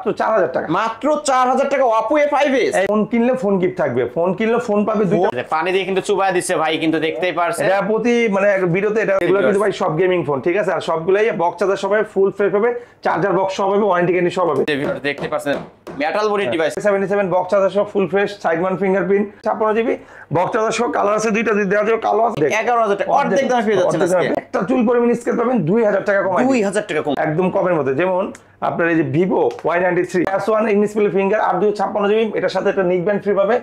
মাত্র 4000 টাকা, মাত্র 4000 টাকা Oppo A5s। ফোন কিনলে ফোন গিফট থাকবে, ফোন কিনলে ফোন পাবে দুইটা। পানি দিয়ে কিন্তু চুবায় দিচ্ছে ভাই, কিন্তু দেখতেই পারছেন এটা প্রতি মানে ভিডিওতে এটা এগুলো কিন্তু ভাই সব গেমিং ফোন, ঠিক আছে? আর সবগুলাই বক্স চার্জার সব হবে, ফুল ফ্রেশ হবে, চার্জার বক্স সব হবে, ওয়ারেন্টি গ্যারান্টি সব হবে। দেখতে পাচ্ছেন metal body device 77 box charger সব full fresh, side mount fingerprint, 56 GB box charger সব, কালার আছে দুইটা, যদি দেওয়া যায় কালো আছে 11000 টাকা অর্ধেক দামে পেয়ে যাচ্ছেন আজকে। একটা চুল পরিমাণ স্কেল পাবেন 2000 টাকা কমাই, 2000 টাকা কম একদম কমের মধ্যে। যেমন আপনার এই যে Vivo Y93 S1 in-display finger 856 GB, এটার সাথে একটা নিক ব্যান্ড ফ্রি পাবে।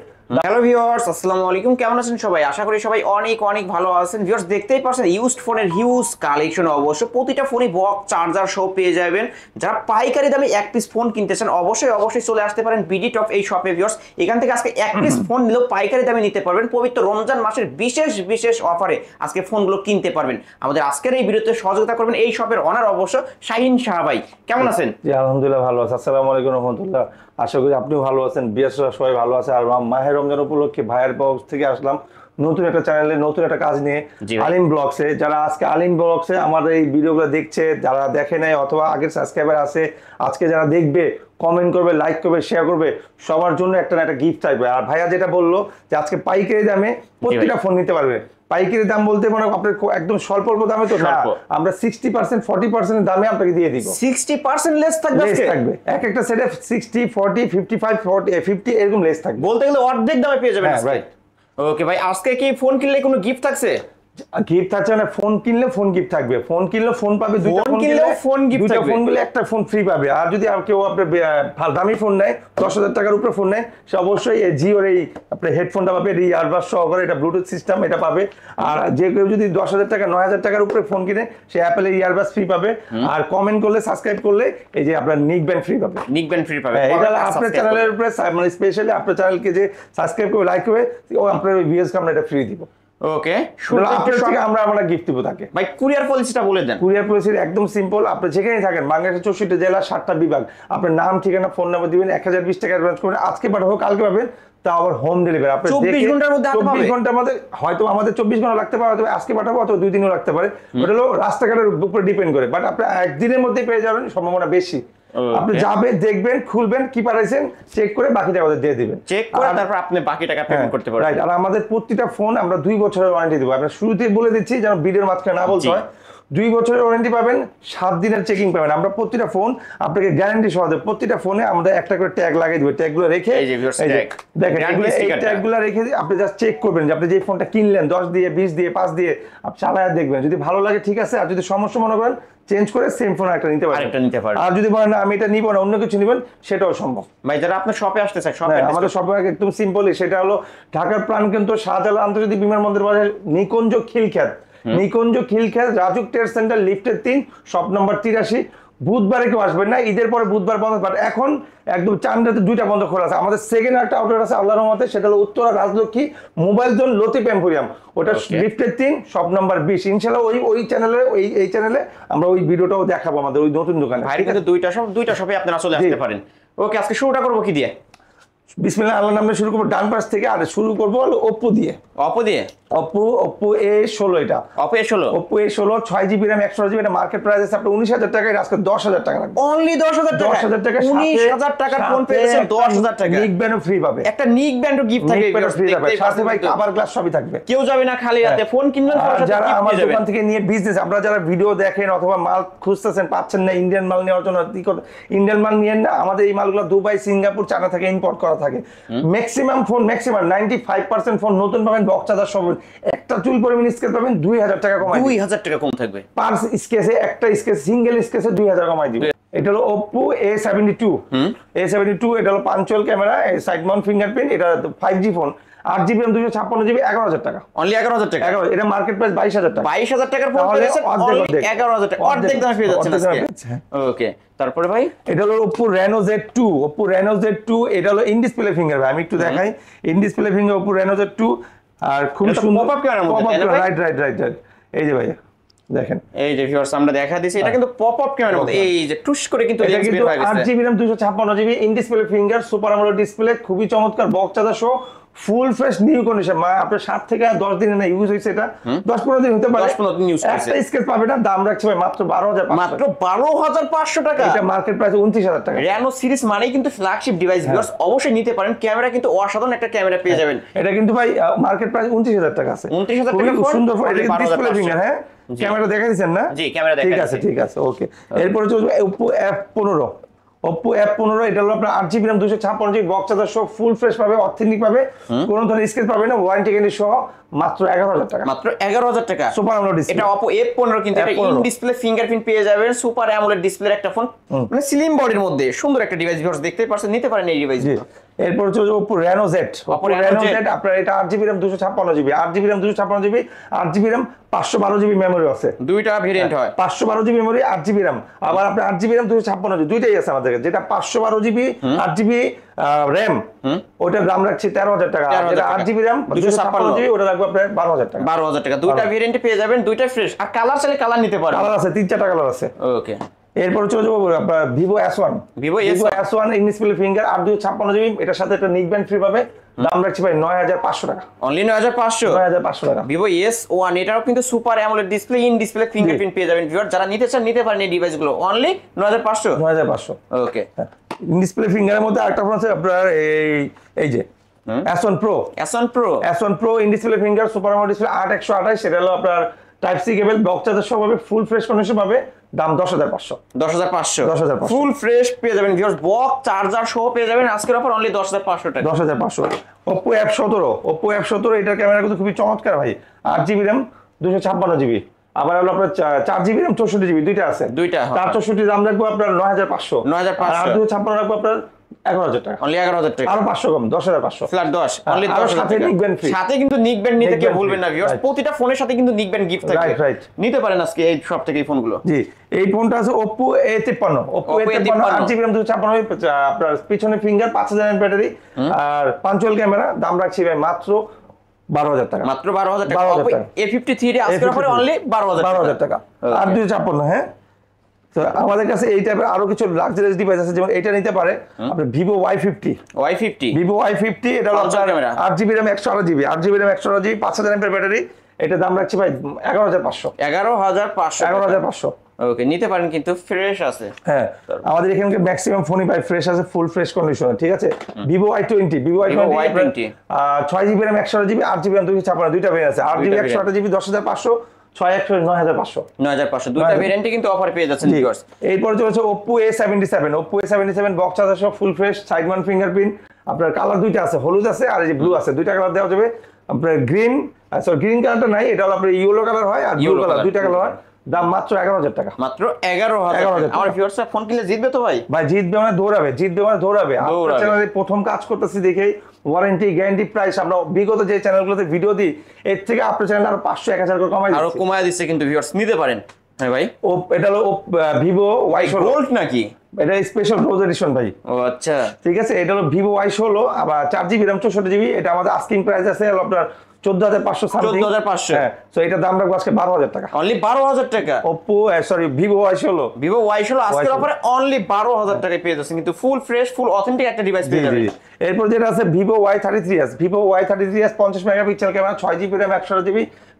হ্যালো ভিউয়ার্স, আসসালামু আলাইকুম, কেমন আছেন সবাই? আশা করি সবাই অনেক অনেক ভালো আছেন। ভিউয়ার্স দেখতেই পাচ্ছেন ইউজড ফোনের হিউজ কালেকশন, অবশ্য প্রতিটা ফোনই বক্স চার্জার সহ পেয়ে যাবেন। যারা পাইকারি দামে এক পিস ফোন কিনতে চান অবশ্যই চলে আসতে পারেন বিডি টপ এই শপে। ভিউয়ার্স এখান থেকে আজকে এক পিস ফোন নিলেও পাইকারি দামে নিতে পারবেন। পবিত্র রমজান মাসের বিশেষ অফারে আজকে ফোনগুলো কিনতে পারবেন। আমাদের আজকের এই ভিডিওতে সহযোগিতা করবেন এই শপের অনার অবশ্য শাহিন শাহ ভাই। কেমন আছেন? জি আলহামদুলিল্লাহ ভালো আছি। আসসালামু আলাইকুম রাহমাতুল্লাহ। আশা করি আপনিও ভালো আছেন, বিয়াসরা সবাই ভালো আছে। আর মাহে রমজান উপলক্ষে ভাইয়ের বক্স থেকে আসলাম নতুন একটা চ্যানেলে নতুন একটা কাজ নিয়ে, আলিম ব্লগসে। যারা আজকে আলিম ব্লগসে আমাদের এই ভিডিওগুলো দেখছে, যারা দেখে নাই অথবা আগের সাবস্ক্রাইবার আছে, আজকে যারা দেখবে কমেন্ট করবে, লাইক করবে, শেয়ার করবে, সবার জন্য একটা না একটা গিফট থাকবে। আর ভাইয়া যেটা বললো যে আজকে পাইকারি দামে প্রত্যেকটা ফোন নিতে পারবে। পাইকারি দাম বলতে মানে আপনার একদম স্বল্প দামে তো না, আমরা 60% 40% দামে আপনাকে দিয়ে দিব। 60% লেস থাকবে, এক একটা সেটে 60 40 55 40 50 এরকম লেস থাকবে, বলতে গেলে অর্ধেক দামে পেয়ে যাবেন। হ্যাঁ রাইট। ওকে ভাই, আজকে কি ফোন কিনলে কোনো গিফট থাকছে? গিফট থাকছে না, ফোন কিনলে ফোন গিফট থাকবে, ফোন কিনলে ফোন পাবে, দুইটা ফোন কিনলে ফোন গিফট থাকবে, দুইটা ফোন কিনলে একটা ফোন ফ্রি পাবে। আর যদি কেউ আপনার দামি ফোন নেয় 10,000 টাকার উপরে ফোন নেয়, সে অবশ্যই জিওর এই আপনার হেডফোনটা পাবে, এই ইয়ারবাস সহকারে, এটা ব্লুটুথ সিস্টেম, এটা পাবে। আর যে কেউ যদি 10,000 টাকা 9,000 টাকার উপরে ফোন কিনে, সে অ্যাপেলের ইয়ারবাস ফ্রি পাবে। আর কমেন্ট করলে, সাবস্ক্রাইব করলে এই যে আপনার নিক ব্যান্ড ফ্রি পাবে, নিক ব্যান্ড ফ্রি পাবে। এটা আপনার চ্যানেলের উপরে মানে স্পেশালি আপনার চ্যানেলকে যে সাবস্ক্রাইব করে লাইক করবে, ও আপনার ওই ভিউয়ার্সকে আমরা এটা ফ্রি দিব। ওকে, আমরা গিফট দিব তাকে। ভাই কুরিয়ার পলিসিটা বলে দেন। কুরিয়ার পলিসি একদম সিম্পল, আপনি যেখানেই থাকেন বাংলাদেশের 64 জেলা 7টা বিভাগ, আপনার নাম ঠিকানা ফোন নাম্বার দিবেন, 1020 টাকা অ্যাডভান্স করবেন, আজকে পাঠাবো কালকে পাবেন, তা আবার হোম ডেলিভারি। আপনি 24 ঘন্টার মধ্যে 24 ঘন্টার মধ্যে, হয়তো আমাদের 24 ঘন্টা লাগতে পারে, হয়তো আজকে পাঠাবো, অথবা 2 দিনও লাগতে পারে, ওটা হলো রাস্তাঘাটের উপরে ডিপেন্ড করে, বাট আপনি একদিনের মধ্যেই পেয়ে যাবেন সম্ভাবনা বেশি। আপনি যাবেন, দেখবেন, খুলবেন, কি পাঠাইছেন চেক করে বাকি টাকা দিয়ে দিবেন, চেক করে তারপর আপনি বাকি টাকা পেমেন্ট করতে পারবেন। রাইট। আর আমাদের প্রতিটা ফোন আমরা 2 বছরের ওয়ারেন্টি দেবো। আমরা শুরুতেই বলে দিচ্ছি যেন ভিডিওর মাঝখানে না বলতে হয়, 2 বছরের ওয়ারেন্টি পাবেন, 7 দিনের চেকিং পাবেন। আমরা প্রতিটা ফোন আপনাকে গ্যারান্টি সহ দেব। প্রতিটা ফোনে আমরা একটা করে ট্যাগ লাগিয়ে দেব, ট্যাগগুলো রেখে দেখেন এই ট্যাগগুলো রেখে আপনি জাস্ট চেক করবেন যে আপনি যে ফোনটা কিনলেন 10 দিয়ে 20 দিয়ে 5 দিয়ে আপনি চালায় দেখবেন, যদি ভালো লাগে ঠিক আছে, আর যদি সমস্যা মনে করেন চেঞ্জ করে সেম ফোন একটা নিতে পারেন। আর যদি বলেন আমি এটা নিব না, অন্য কিছু নেবেন, সেটাও সম্ভব। ভাই যারা আপনার শপে আসতে চায়, শপে আমাদের শপে একদম সিম্পলি, সেটা হলো ঢাকার প্রাণকেন্দ্র শাহজালাল আন্তর্জাতিক বিমানবন্দর বাজার, নিকুঞ্জ খিলখ্যাত রাজুক ট্রেড সেন্টার, লিফটের 3, শপ নাম্বার 83। বুধবারে কেউ আসবেন না, ঈদের পরে বুধবার বন্ধ, বাট এখন একদম চান্দাতে 2টা বন্ধ খোলা আছে। আমাদের সেকেন্ড একটা আউটলেট আছে আল্লাহর রহমতে, সেটা হলো Uttara Rajlakshmi mobile zone, Latif emporium, ওটা লিফটের 3, শপ নাম্বার 20। ইনশাআল্লাহ ওই চ্যানেলে এই চ্যানেলে আমরা ওই ভিডিওটাও দেখাবো আমাদের ওই নতুন দোকানে। ভাই কিন্তু দুইটা শপে আপনারা চলে আসতে পারেন। ওকে, আজকে শুরুটা করব কি দিয়ে? বিসমিল্লাহ আল্লাহর নামে শুরু করবো, ডান পাশ থেকে। আর শুরু করবো ওপ্পো দিয়ে। ওপ্পো A16, এটা Oppo A16 6GB RAM 128GB, এটা মার্কেট প্রাইস আছে আপনার 19,000 টাকা, আজকে 10,000 টাকা লাগবে। অনলি 10,000 টাকা, 10,000 টাকা, 19,000 টাকার ফোন পেয়েছেন 10,000 টাকা। নিক ব্যান্ড ফ্রি পাবে, একটা নিক ব্যান্ডও গিফট থাকবে, সাথে ভাই কভার গ্লাস সবই থাকবে। কেউ যাবে না খালি হাতে, ফোন কিনলেন যারা আমার দোকান থেকে নিয়ে বিজনেস, আমরা যারা ভিডিও দেখেন অথবা মাল খুঁজতেছেন পাচ্ছেন না, ইন্ডিয়ান মাল নেওয়ার জন্য ইন্ডিয়ান মাল নিয়েন না, আমাদের এই মালগুলো দুবাই, সিঙ্গাপুর, চায়না থেকে ইম্পোর্ট করা থাকে। ম্যাক্সিমাম 95% ফোন নতুন পাবেন, বক্স চার্জার সব, একটা চুল পরিমাণ স্কেচ পাবেন 2,000 টাকা কমাই, 2,000 টাকা কম থাকবে পার স্কেচে, একটা স্কেচ সিঙ্গেল স্কেচে 2,000 কমাই দিবে। এটা হলো Oppo A72, এটা হলো punctual camera, side mount fingerprint, এটা 5G phone, 8GB RAM 256GB, 11,000 টাকা, অনলি 11,000 টাকা। এটা মার্কেট প্রাইস 22,000 টাকা। 22,000 টাকার ফোন পেয়েছেন, অনলি 11,000 টাকা, অর্ধেক দামে পেয়ে যাচ্ছেন আজকে। ওকে, তারপরে ভাই এটা হলো Oppo Reno Z2, এটা হলো ইন ডিসপ্লে ফিঙ্গার। ভাই আমি একটু দেখাই, in display finger Oppo Reno Z2, আর খুব সুন্দর পপআপ ক্যামেরার মধ্যে, রাইট। এই যে ভাই দেখেন, এই যে ভিউয়ার্স আমরা দেখা দিছি, এটা কিন্তু পপআপ ক্যামেরার মধ্যে, এই যে টুস করে কিন্তু লেন্স বের হয়ে গেছে। 8GB RAM 256GB, in display finger, super AMOLED display, খুবই চমৎকার, বক্স চার্জার সহ, ফুল ফ্রেশ নিউ কন্ডিশন, মানে আপনার 7 থেকে 10 দিন না ইউজ হয়েছে, এটা 10-15 দিন হতে পারে, 10-15 দিন ইউজ করছে। একটা স্কেচ পাবে না, দাম রাখছে ভাই মাত্র 12,500 মাত্র 12,500 টাকা। এটা মার্কেট প্রাইস 29,000 টাকা। রেনো সিরিজ মানেই কিন্তু ফ্ল্যাগশিপ ডিভাইস, ভিউয়ার্স অবশ্যই নিতে পারেন। ক্যামেরা কিন্তু অসাধারণ একটা ক্যামেরা পেয়ে যাবেন। এটা কিন্তু ভাই মার্কেট প্রাইস 29,000 টাকা আছে। 29,000 টাকা খুব সুন্দর ফোন, এটা ডিসপ্লে 12,500 ফিঙ্গার। হ্যাঁ, ক্যামেরা দেখা দিচ্ছেন না? জি, ক্যামেরা দেখা ঠিক আছে, ঠিক আছে, ওকে। এরপরে চলবে Oppo F15। Oppo F15 এটা হলো আপনার 8GB RAM 256GB box charger সহ ফুল ফ্রেশ পাবে, অথেন্টিক পাবে, কোনো ধরনের স্ক্র্যাচ পাবে না, ওয়ারেন্টি গ্যারান্টি সহ মাত্র 11,000 টাকা। মাত্র 11,000 টাকা। Super AMOLED display. এটা Oppo F15 কিন্তু এটা ইন ডিসপ্লে ফিঙ্গারপ্রিন্ট পেয়ে যাবেন, সুপার AMOLED ডিসপ্লের একটা ফোন, মানে স্লিম বডির মধ্যে সুন্দর একটা ডিভাইস, ভিউয়ার্স দেখতেই পারছেন, নিতে পারেন এই ডিভাইস। এরপর চলবে Oppo Reno Z। Oppo Reno Reno Z Z আপনার এটা 8GB RAM 256GB, 8GB RAM 256GB, 8GB RAM 512GB memory আছে, দুইটা ভেরিয়েন্ট হয়। 512GB মেমরি, 8GB RAM, আবার আপনার 8GB RAM 256GB দুইটাই আছে আমাদের কাছে। যেটা 512GB 8GB RAM, ওটার দাম রাখছি 13,000 টাকা। যেটা 8GB RAM 256GB ওটা রাখবো আপনার 12,000 টাকা। 12,000 টাকা। দুইটা ভেরিয়েন্টে পেয়ে যাবেন, দুইটা ফ্রেশ, আর কালার চাইলে কালার নিতে পারেন। কালার আছে 3-4টা কালার আছে। ওকে। এরপর চলে যাবো আপনার Vivo S1। Vivo S1 in display finger 856GB, এটার সাথে একটা নিক ব্যান্ড ফ্রি পাবে, দাম রাখছি ভাই 9,500 টাকা। অনলি 9,500। 9,500 টাকা। Vivo S1 এটাও কিন্তু super AMOLED display, in display fingerprint পেয়ে যাবেন। ভিউয়ার যারা নিতে চান নিতে পারেন এই ডিভাইসগুলো, অনলি 9,500। 9,500। ওকে। ইন ডিসপ্লে ফিঙ্গারের মধ্যে আরেকটা ফোন আছে আপনার এই যে S1 Pro। S1 Pro। S1 Pro in display finger super AMOLED display 8128, সেটা হলো আপনার type C cable, box charger সহ পাবে, ফুল ফ্রেশ কন্ডিশন পাবে, দাম 10,500। 10,500। 10,500 ফুল ফ্রেশ পেয়ে যাবেন ভিউয়ার্স, বক্স চার্জার সহ পেয়ে যাবেন আজকের অফার অনলি 10,500 টাকা। 10,500। Oppo F17 এটার ক্যামেরা কিন্তু খুবই চমৎকার ভাই, 8GB RAM 256GB, আবার হলো আপনার 4GB RAM 64GB দুইটা আছে। দুইটা 464 দাম রাখবো আপনার 9,500। 9,500। আর 256 রাখবো আপনার 11,000 টাকা। অনলি 11,000 টাকা। আরো 500 কম, 10,500। ফ্ল্যাট 10 অনলি আর 10,000 সাথে টাকা। নিক ব্যান্ড ফ্রি। সাথে কিন্তু নিক ব্যান্ড নিতে নিক কেউ ব্যান্ড ভুলবেন না free, ভিউয়ার্স, right. প্রতিটা ফোনের সাথে কিন্তু নিক ব্যান্ড গিফট থাকে। রাইট। নিতে পারেন আজকে এই সব থেকে এই ফোনগুলো। জি, এই ফোনটা আছে Oppo A53। Oppo A53 8GB RAM 256, আপনার পিছনে ফিঙ্গার, 5000 mAh ব্যাটারি, আর পাঞ্চুয়াল ক্যামেরা, দাম রাখছি ভাই মাত্র 12,000 টাকা। মাত্র 12,000 টাকা। 12,000 Oppo টাকা। A53 এর আজকের অফারে অনলি 12,000 টাকা। আর 256। হ্যাঁ, তো আমাদের কাছে এই টাইপের আরো কিছু লাক্সারিয়াস ডিভাইস আছে, যেমন এটা নিতে পারে আপনার Vivo Y50। Vivo Y50 এটা হলো আপনার 8GB RAM 128GB, 8GB RAM 128GB, 5000 mAh battery, এটা দাম রাখছি ভাই 11,500। 11,500। ওকে, নিতে পারেন কিন্তু ফ্রেশ আছে। হ্যাঁ, আমাদের এখানে ম্যাক্সিমাম ফোনই ভাই ফ্রেশ আছে, ফুল ফ্রেশ কন্ডিশনে, ঠিক আছে। Vivo Y20 6GB RAM 128GB, 8GB RAM 256, দুইটা ভেরিয়েন্ট আছে। 8GB 128GB 10,500, 6 9,500। 9,500 দুইটা ভেরিয়েন্টে কিন্তু অফারে পেয়ে যাচ্ছেন ভিউয়ার্স। এরপর চলছে Oppo A77 বক্স চার্জার সহ ফুল ফ্রেশ, সাইড মাউন্ট ফিঙ্গারপ্রিন্ট, আপনার কালার দুইটা আছে, হলুদ আছে আর এই যে ব্লু আছে, দুইটা কালার দেওয়া যাবে। আপনার গ্রিন কালারটা নাই, এটা হলো আপনার ইয়েলো কালার হয় আর ব্লু কালার, দুইটা কালার হয়, দাম মাত্র 11,000 টাকা। মাত্র 11,000 টাকা। আমার ভিউয়ার্স ফোন কিনলে জিতবে তো ভাই? ভাই জিতবে মানে দৌড়াবে। আপনার চ্যানেলে প্রথম কাজ করতেছি দেখেই ওয়ারেন্টি গ্যারান্টি প্রাইস, আমরা বিগত যে চ্যানেলগুলোতে ভিডিও দিই এর থেকে আপনার চ্যানেল আরো 500-1000 করে কমায় দিচ্ছে কিন্তু ভিউয়ার্স, নিতে পারেন। হ্যাঁ ভাই, এটা হলো Vivo Y16 গোল্ড নাকি? এটা স্পেশাল রোজ এডিশন ভাই। ও আচ্ছা, ঠিক আছে। এটা হলো Vivo Y16, আবার 4GB RAM 64GB, এটা আমাদের আস্কিং প্রাইস আছে হলো আপনার 14,500 সামথিং। 14,500। হ্যাঁ, সো এটা দাম রাখবো আজকে 12,000 টাকা। অনলি 12,000 টাকা। Vivo Y16 আজকের অফারে অনলি 12,000 টাকায় পেয়ে যাচ্ছেন, কিন্তু ফুল ফ্রেশ, ফুল অথেন্টিক একটা ডিভাইস পেয়ে যাবেন। এরপর যেটা আছে Vivo Y33s 50 megapixel camera, 6GB RAM 128GB,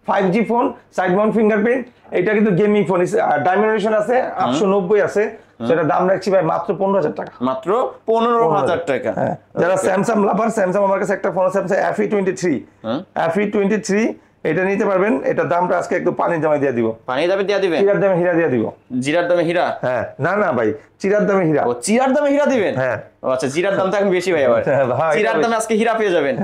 5G phone, side mount fingerprint, এটা কিন্তু গেমিং ফোন, ডাইমেনশন আছে 890 আছে, সেটা দাম রাখছি ভাই মাত্র 15,000 টাকা। মাত্র 15,000 টাকা। হ্যাঁ, যারা স্যামসাং লাভার, স্যামসাং আমার কাছে একটা ফোন আছে FE23 এটা নিতে পারবেন, এটা দামটা আজকে একটু পানির দামে দিয়ে দিব। পানির দামে দিয়ে দিবেন? চিরার দামে হীরা দিয়ে দিব। জিরার দামে হীরা? হ্যাঁ, না ভাই, চিরার দামে হীরা। ও, চিরার দামে হীরা দিবেন? হ্যাঁ। ও আচ্ছা, জিরার দাম তো এখন বেশি ভাই, আবার চিরার দামে আজকে হীরা পেয়ে যাবেন।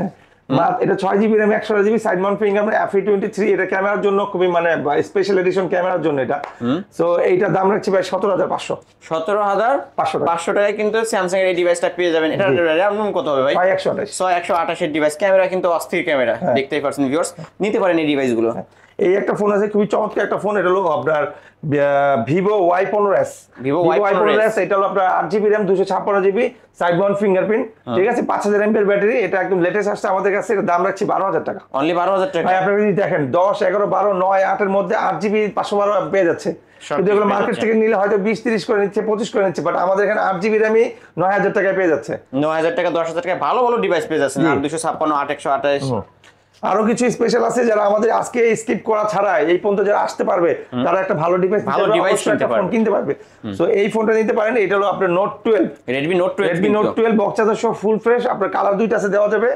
এটা 6GB RAM 128GB, side mount fingerprint, FE23, এটা ক্যামেরার জন্য খুবই মানে স্পেশাল এডিশন ক্যামেরার জন্য এটা। সো এইটা দাম রাখছি ভাই 17,500। 17,500 টাকায় কিন্তু স্যামসাং এর এই ডিভাইসটা পেয়ে যাবেন। এটা RAM কত হবে ভাই? 128 এর ডিভাইস, ক্যামেরা কিন্তু অস্থির ক্যামেরা, দেখতেই পাচ্ছেন ভিউয়ার্স, নিতে পারেন এই ডিভাইসগুলো। এই একটা ফোন আছে খুবই চমৎকার একটা ফোন, এটা হলো আপনার Vivo Y15s। এটা হলো আপনার 8GB RAM 256GB, side mount fingerprint, ঠিক আছে, 5000 mAh ব্যাটারি, এটা একদম লেটেস্ট আসছে আমাদের কাছে, এটা দাম রাখছি 12,000 টাকা। অনলি 12,000 টাকা। ভাই আপনি যদি দেখেন 10, 11, 12, 9, 8 এর মধ্যে 8GB 512 পেয়ে যাচ্ছে, কিন্তু এগুলো মার্কেট থেকে নিলে হয়তো 20-30 করে নিচ্ছে, 25 করে নিচ্ছে, বাট আমাদের এখানে 8GB র্যামই 9000 টাকায় পেয়ে যাচ্ছে। 9000 টাকা 10000 টাকায় ভালো ভালো ডিভাইস পেয়ে যাচ্ছেন। 8256 8128 আরো কিছু স্পেশাল আছে যারা আমাদের আজকে স্কিপ করা ছাড়া এই পর্যন্ত যারা আসতে পারবে তারা একটা ভালো ডিভাইস কিনতে পারবে। সো এই ফোনটা নিতে পারেন। এটা হলো আপনার note 12, Redmi Note 12 box charger সহ ফুল ফ্রেশ। আপনার কালার দুইটা আছে, দেওয়া যাবে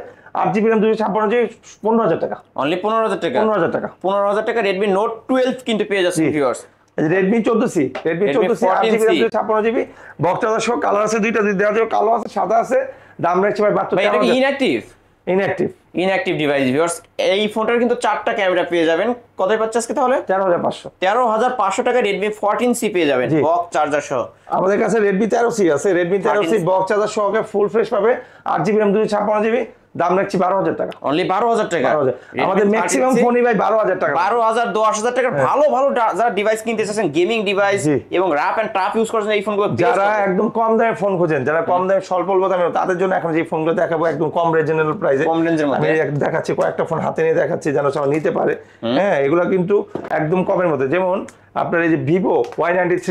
8GB র্যাম 256GB 15000 টাকা, অনলি 15000 টাকা। 15000 টাকা 15000 টাকা Redmi Note 12 কিন্তু পেয়ে যাচ্ছেন viewers. Redmi 14C 8GB RAM 256GB box charger সহ কালার আছে দুইটা, দেওয়া যাবে কালো আছে সাদা আছে। দাম রাখছি ভাই মাত্র এটা কি ইনঅ্যাক্টিভ ডিভাইস ভিউয়ার্স। এই ফোনটার কিন্তু 4টা ক্যামেরা পেয়ে যাবেন। কতই পাচ্ছে আজকে তাহলে? 13500 টাকা Redmi 14C পেয়ে যাবেন বক্স চার্জার সহ। আমাদের কাছে Redmi 13C আছে, Redmi 13C বক্স চার্জার সহ ফুল ফ্রেশ পাবে, 8GB র্যাম 256GB। দাম রাখছি 12000 টাকা, অনলি 12000 টাকা। আমাদের ম্যাক্সিমাম ফোনই ভাই 12000 টাকা, 12000 10000 টাকার ভালো ভালো যারা ডিভাইস কিনতে চাচ্ছেন, গেমিং ডিভাইস এবং র‍্যাপ এন্ড টাফ ইউজ করছেন, এই ফোনগুলো যারা একদম কম দামে ফোন খোঁজেন, যারা কম দামে স্বল্প দামে, তাদের জন্য এখন যে ফোনগুলো দেখাবো একদম কম রিজনেবল প্রাইসে, কম রেঞ্জের মধ্যে আমি দেখাচ্ছি কয়েকটা ফোন হাতে নিয়ে দেখাচ্ছি যেন সবাই নিতে পারে। হ্যাঁ, এগুলো কিন্তু একদম কমের মধ্যে। যেমন আপনার এই যে Vivo Y93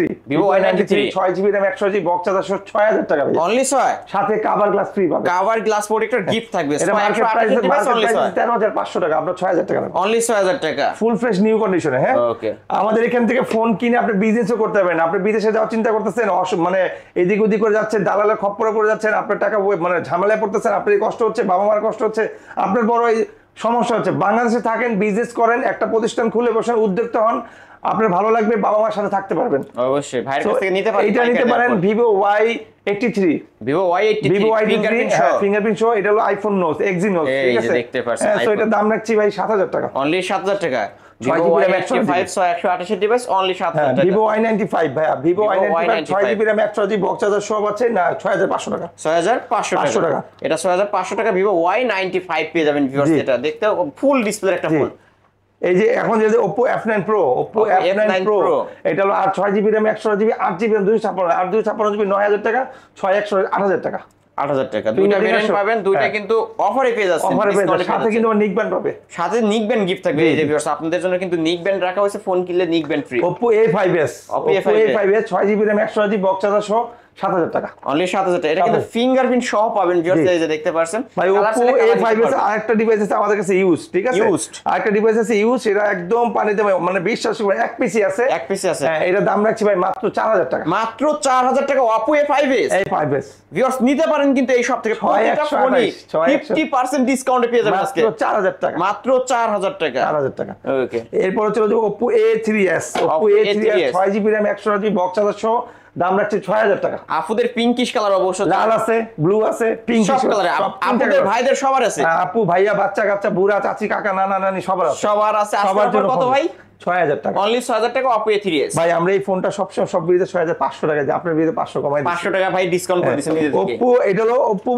6GB RAM 100GB box charger সহ 6000 টাকা, অনলি 6, সাথে কভার গ্লাস ফ্রি পাবেন, কভার গ্লাস প্রোটেক্টর গিফট থাকবে। 13500 টাকা, আপনার 6000 টাকা, অনলি 6000 টাকা ফুল ফ্রেশ নিউ কন্ডিশনে। হ্যাঁ, ওকে। আমাদের এখান থেকে ফোন কিনে আপনি বিজনেসও করতে পারবেন। আপনি বিদেশে যাওয়ার চিন্তা করতেছেন, মানে এদিক ওদিক করে যাচ্ছেন, দালালের খপ্পরে পড়ে যাচ্ছেন, আপনার টাকা মানে ঝামেলায় পড়তেছেন, আপনার কষ্ট হচ্ছে, বাবা মার কষ্ট হচ্ছে, আপনার বড় সমস্যা হচ্ছে। বাংলাদেশে থাকেন, বিজনেস করেন, একটা প্রতিষ্ঠান খুলে বসেন, উদ্যোক্তা হন, আপনার ভালো লাগবে, বাবা মার সাথে থাকতে পারবেন। অবশ্যই ভাইয়ের কাছ থেকে নিতে পারেন। এটা নিতে পারেন Vivo Y83 ফিঙ্গারপ্রিন্ট সহ। এটা হলো আইফোন নোজ এক্সিনোস, ঠিক আছে, দেখতে পাচ্ছেন। সো এটা দাম রাখছি ভাই 7000 টাকা, অনলি 7000 টাকা। Vivo Y95 128 ডিভাইস অনলি 7000 টাকা। Vivo Y95 ভাইয়া, Vivo Y95 6GB RAM 128GB box charger সব আছে না, 6500 টাকা, 6500 টাকা। এটা 6500 টাকা Vivo Y95 পেয়ে যাবেন ভিউয়ার্স। এটা দেখতে ফুল ডিসপ্লে একটা ফোন। এই যে এখন যে Oppo F9 Pro, Oppo F9 Pro এটা হলো 6GB RAM 128GB 8GB RAM 256GB 9000 টাকা, 818000 টাকা, 8000 টাকা। দুইটা ভেরিয়েন্ট পাবেন, দুইটা কিন্তু অফারে পেয়ে যাচ্ছেন, সাথে কিন্তু নিক ব্যান্ড পাবে, সাথে নিক ব্যান্ড গিফট থাকবে। এই যে ভিউয়ার্স আপনাদের জন্য কিন্তু নিক ব্যান্ড রাখা হয়েছে, ফোন কিনলে নিক band free. Oppo A5s 6GB RAM 128GB box charger সহ 7000 টাকা, অনলি 7000 টাকা। এটা কিন্তু ফিঙ্গারপ্রিন্ট সহ পাবেন ভিউয়ার্স, এই যে দেখতে পাচ্ছেন ভাই। Oppo A5s আরেকটা ডিভাইস আছে আমাদের কাছে ইউজ, ঠিক আছে, আরেকটা ডিভাইস আছে ইউজ, এটা একদম পানিতে মানে বিশ্বাস করবেন এক পিসি আছে, হ্যাঁ, এটা দাম রাখছি ভাই মাত্র 4000 টাকা, মাত্র 4000 টাকা Oppo A5s ভিউয়ার্স নিতে পারেন কিন্তু এই সব থেকে 50% ডিসকাউন্টে পেয়ে যাবেন আজকে, মাত্র 4000 টাকা, মাত্র 4000 টাকা, 4000 টাকা। ওকে, এরপর হচ্ছে Oppo A3s 6GB RAM 128GB box charger সহ দাম রাখছে 6000 টাকা। আপুদের পিঙ্কিশ কালার অবশ্য, লাল আছে, ব্লু আছে, পিঙ্ক সব কালারে, আপুদের ভাইদের সবার আছে, আপু ভাইয়া বাচ্চা কাচ্চা বুড়া চাচি কাকা নানা নানি সবার আছে, সবার জন্য কত ভাই? 6000 টাকা, অনলি 6000 টাকা Oppo A3s ভাই। আমরা এই ফোনটা সবসময় সব ভিডিওতে 6500 টাকা দিই, আপনার ভিডিওতে 500 কমাই দিই, 500 টাকা ভাই ডিসকাউন্ট করে দিয়েছেন নিজে থেকে। Oppo এটা হলো Oppo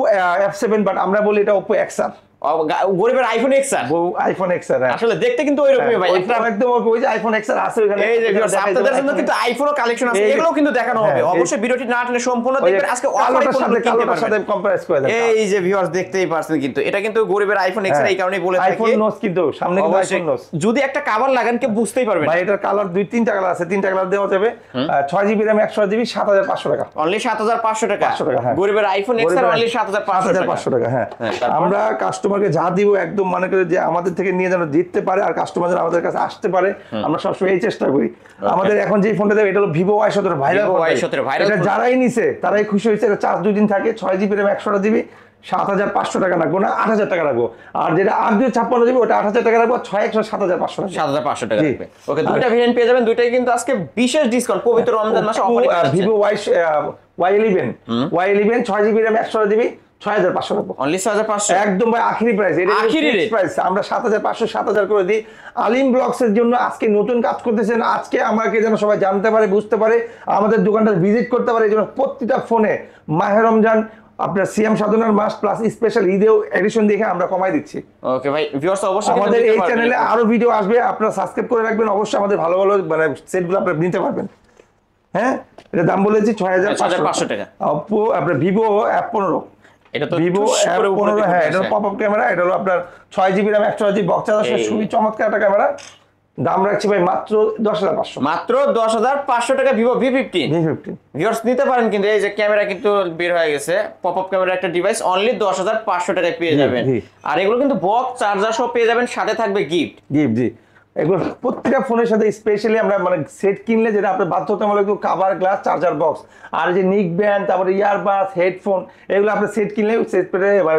F7, বাট আমরা বলি এটা Oppo XR, গরিবের আইফোন XR, আইফোন XR। আসলে দেখতে কিন্তু ওইরকমই ভাই, একদম ওই যে আইফোন XR আছে ওখানে। এই যে আপনাদের জন্য কিন্তু আইফোনও কালেকশন আছে, এগুলো কিন্তু দেখানো হবে। অবশ্যই ভিডিওটি না টেনে সম্পূর্ণ দেখবেন। আজকে অফারে কোনগুলো কিনতে পারবেন সাথে কম্পারেস করে দেন। এই যে ভিউয়ার্স দেখতেই পারছেন, কিন্তু এটা কিন্তু গরিবের আইফোন XR, এই কারণেই বলে থাকি আইফোন নোজ, কিন্তু সামনে কিন্তু আইফোন নোজ। যদি একটা কভার লাগান কে বুঝতেই পারবেন ভাই। এটার কালার 2-3টা কালার আছে, 3টা কালার দেওয়া যাবে। 6GB RAM 128GB 7500 টাকা, অনলি 7500 টাকা, গরিবের আইফোন XR অনলি 7500 টাকা। হ্যাঁ, আমরা কাস্টমারকে যা দিব একদম মনে করে যে আমাদের থেকে নিয়ে যেন জিততে পারে আর কাস্টমার যেন আমাদের কাছে আসতে পারে, আমরা সবসময় এই চেষ্টা করি। আমাদের এখন যে ফোনটা দেবে এটা হলো Vivo Y17 ভাইরাল, এটা যারাই নিছে তারাই খুশি হয়েছে। এটা চার্জ 2 দিন থাকে, 6GB RAM 128GB 7500 টাকা রাখবো না, 8000 টাকা রাখবো। আর যেটা 856GB ওটা 8000 টাকা রাখবো, 7500 টাকা, 7500 টাকা রাখবে। ওকে, দুইটা ভেরিয়েন্ট পেয়ে যাবেন, দুইটাই কিন্তু আজকে বিশেষ ডিসকাউন্ট পবিত্র রমজান মাসে অফারে পাচ্ছেন। Vivo Y11 6GB RAM 128GB 6500 রাখবো, অনলি 6500, একদম ভাই আখেরি প্রাইস। এটা আখেরি প্রাইস, আমরা 7500 7000 করে দিই। আলিম ব্লগস এর জন্য আজকে নতুন কাজ করতেছেন, আজকে আমাকে যেন সবাই জানতে পারে, বুঝতে পারে, আমাদের দোকানটা ভিজিট করতে পারে। এই জন্য প্রত্যেকটা ফোনে মাহে রমজান আপনার সিএম সাধনার মাস প্লাস স্পেশাল ঈদেও এডিশন দেখে আমরা কমাই দিচ্ছি। ওকে ভাই, ভিউয়ার্স অবশ্যই আমাদের এই চ্যানেলে আরো ভিডিও আসবে, আপনারা সাবস্ক্রাইব করে রাখবেন। অবশ্যই আমাদের ভালো ভালো মানে সেটগুলো আপনারা নিতে পারবেন। হ্যাঁ, এটা দাম বলেছি 6500 টাকা। Oppo আপনার Vivo F15, এটা তো Vivo F15, হ্যাঁ, এটা পপআপ ক্যামেরা, এটা হলো আপনার 6GB RAM 128GB box charger, খুবই চমৎকার একটা ক্যামেরা। দাম রাখছি ভাই মাত্র 10,500। মাত্র 10,500 টাকা ভিভো V15। ভিউয়ার্স নিতে পারেন, কিন্তু এই যে ক্যামেরা কিন্তু বের হয়ে গেছে, পপ আপ ক্যামেরা একটা ডিভাইস অনলি 10,500 টাকায় পেয়ে যাবেন। আর এগুলো কিন্তু বক্স চার্জার সহ পেয়ে যাবেন, সাথে থাকবে গিফট। জি এগুলো প্রত্যেকটা ফোনের সাথে স্পেশালি আমরা মানে সেট কিনলে যেটা আপনার বাধ্যতামূলক কভার, গ্লাস, চার্জার বক্স, আর যে নিক ব্যান্ড, তারপরে ইয়ারবাস, হেডফোন, এগুলো আপনি সেট কিনলে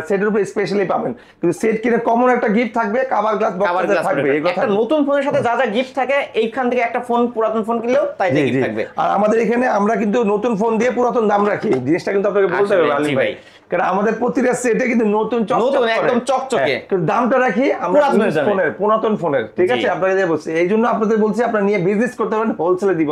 সেটের উপরে স্পেশালি পাবেন। কিন্তু সেট কিনে কমন একটা গিফট থাকবে, কভার, গ্লাস, বক্স থাকবে। একটা নতুন ফোনের সাথে যা যা গিফট থাকে, এইখান থেকে একটা ফোন, পুরাতন ফোন কিনলেও তাই গিফট থাকবে। আর আমাদের এখানে আমরা কিন্তু নতুন ফোন দিয়ে পুরাতন দাম রাখি, জিনিসটা কিন্তু আপনাকে বলতে হবে আলী ভাই, কারণ আমাদের প্রতিটা সেটে কিন্তু নতুন একদম চকচকে, কিন্তু দামটা রাখি আমরা পুরাতন ফোনের। ঠিক আছে, আপনাকে যে বলছি, এই জন্য আপনাদের বলছি আপনারা নিয়ে বিজনেস করতে পারেন, হোলসেলে দিব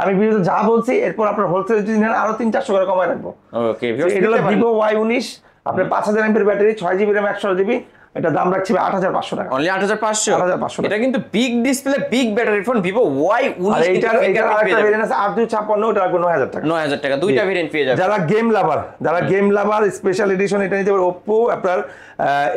আমি ভিডিওতে যা বলছি, এরপর আপনার হোলসেলে যদি নেন আরো 300-400 করে কমায় রাখবো। ওকে, এটা হলো ভিভো Y19, আপনার 5000 mAh battery, 6GB RAM 128GB, এটা দাম রাখছি 8,500 টাকা। অনলি 8,500 এটা কিন্তু big display, big battery phone Vivo Y19। আর এইটার আরেকটা ভেরিয়েন্ট আছে 8256, ওটা রাখবো 9,000 টাকা। 9,000 টাকা, দুইটা ভেরিয়েন্ট পেয়ে যাবেন। যারা গেম লাভার স্পেশাল এডিশন এটা নিতে পারে, Oppo আপনার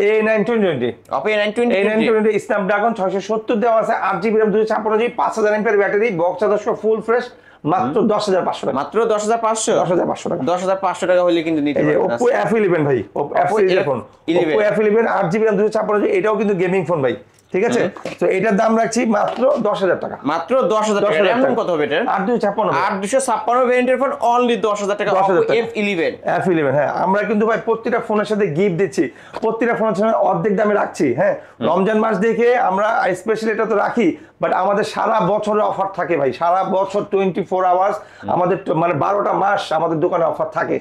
A9 2020, Oppo A9 2020 স্ন্যাপড্রাগন 670 দেওয়া আছে, 8GB RAM 256GB, 5000 mAh battery, box charger সহ ফুল ফ্রেশ, মাত্র 10,500 টাকা। মাত্র 10,500 টাকা। 10,500 টাকা হলে কিন্তু নিতে পারবেন। Oppo F11 ভাই, Oppo F11 8GB RAM 256GB, এটাও কিন্তু গেমিং ফোন ভাই। ঠিক আছে, তো এটার দাম রাখছি মাত্র 10,000 টাকা। মাত্র 10,000 টাকা। RAM কত হবে এটা? 8,256 ভেরিয়েন্টের ফোন অনলি 10,000 টাকা। Oppo F11। হ্যাঁ, আমরা কিন্তু ভাই প্রত্যেকটা ফোনের সাথে গিফট দিচ্ছি, প্রত্যেকটা ফোনের সাথে অর্ধেক দামে রাখছি। হ্যাঁ, রমজান মাস দেখে আমরা স্পেশালি এটা তো রাখি, বাট আমাদের সারা বছরের অফার থাকে ভাই, সারা বছর 24 আওয়ার্স আমাদের মানে 12টা মাস আমাদের দোকানে অফার থাকে।